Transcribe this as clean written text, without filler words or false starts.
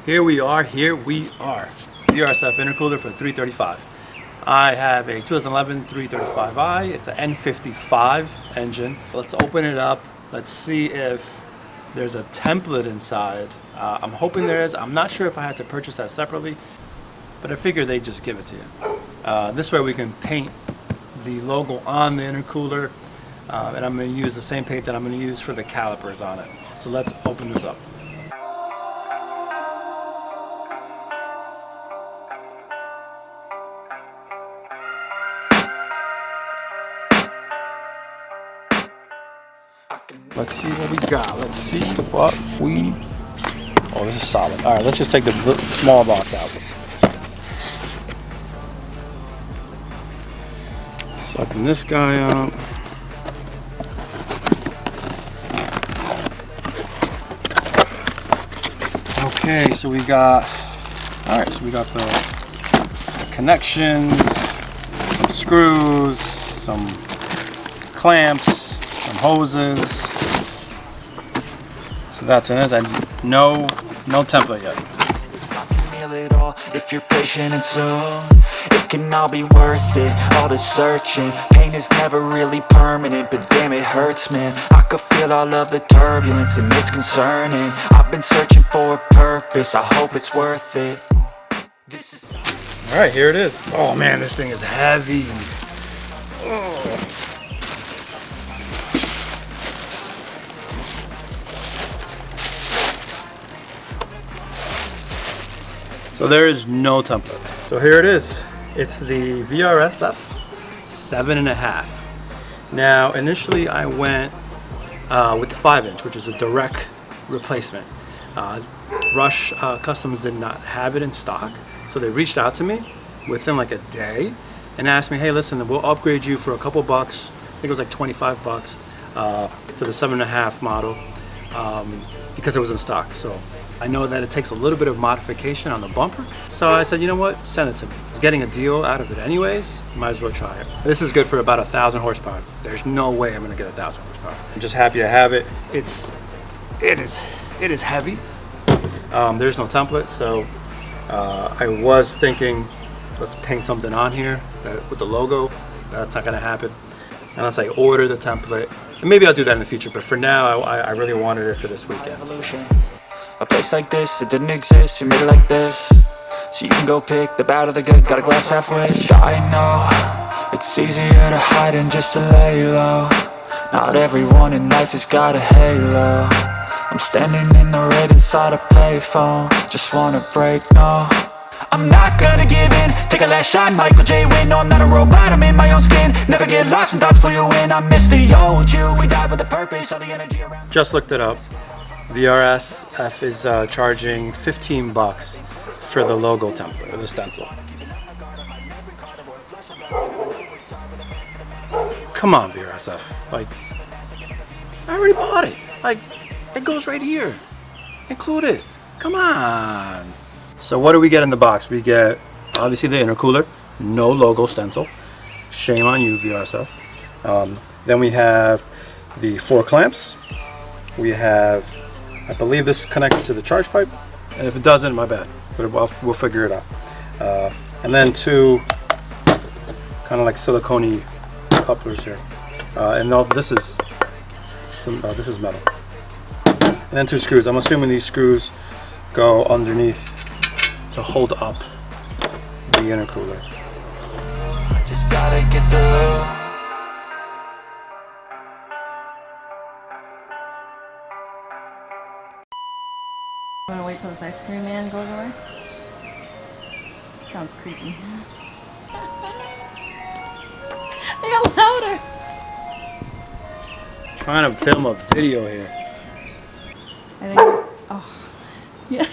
Here we are. VRSF intercooler for 335. I have a 2011 335 i. It's an N55 engine. Let's open it up. Let's see if there's a template inside. I'm hoping there is. I'm not sure if I had to purchase that separately, but I figure they just give it to you. This way we can paint the logo on the intercooler, and I'm going to use the same paint that I'm going to use for the calipers on it. So let's open this up. Let's see what we got. Let's see what we... Oh, this is solid. All right, let's just take the small box out. Sucking this guy out. Okay, so we got... All right, so we got the connections, some screws, some clamps, some hoses. So that's in it. And no template yet. Feel it all if you're patient and soon it can all be worth it. All the searching, pain is never really permanent, but damn it hurts, man. I could feel all of the turbulence and it's concerning. I've been searching for a purpose. I hope it's worth it. All right, here it is. Oh man, this thing is heavy. Oh. So there is no template. So here it is. It's the VRSF 7.5. Now, initially I went with the 5-inch, which is a direct replacement. Rush Customs did not have it in stock, so they reached out to me within like a day and asked me, hey, listen, we'll upgrade you for a couple bucks. I think it was like 25 bucks to the 7.5 model because it was in stock. So I know that it takes a little bit of modification on the bumper. So I said, you know what, send it to me. I was getting a deal out of it anyways, might as well try it. This is good for about 1,000 horsepower. There's no way I'm gonna get 1,000 horsepower. I'm just happy I have it. It is heavy. There's no template, so I was thinking, let's paint something on here with the logo. That's not gonna happen unless I order the template. And maybe I'll do that in the future, but for now, I really wanted it for this weekend. A place like this, it didn't exist, we made it like this. So you can go pick the bad or the good, got a glass halfway. I know, it's easier to hide than just to lay low. Not everyone in life has got a halo. I'm standing in the red inside a payphone. Just wanna break, no, I'm not gonna give in. Take a last shot, Michael J. Win. No, I'm not a robot, I'm in my own skin. Never get lost when thoughts pull you in. I miss the old you, we died with a purpose. All the energy around. Just looked it up. VRSF is charging 15 bucks for the logo template, or the stencil. Come on, VRSF. Like, I already bought it. Like, it goes right here. Include it. Come on. So what do we get in the box? We get, obviously, the intercooler. No logo stencil. Shame on you, VRSF. Then we have the 4 clamps. We have, I believe this connects to the charge pipe, and if it doesn't, my bad, but we'll figure it out. And then 2 kind of like silicone couplers here, and this is metal. And then 2 screws. I'm assuming these screws go underneath to hold up the intercooler. Just gotta get through. I'm gonna wait till this ice cream man goes away. Sounds creepy. I got louder. Trying to film a video here. I think. Oh. Yeah.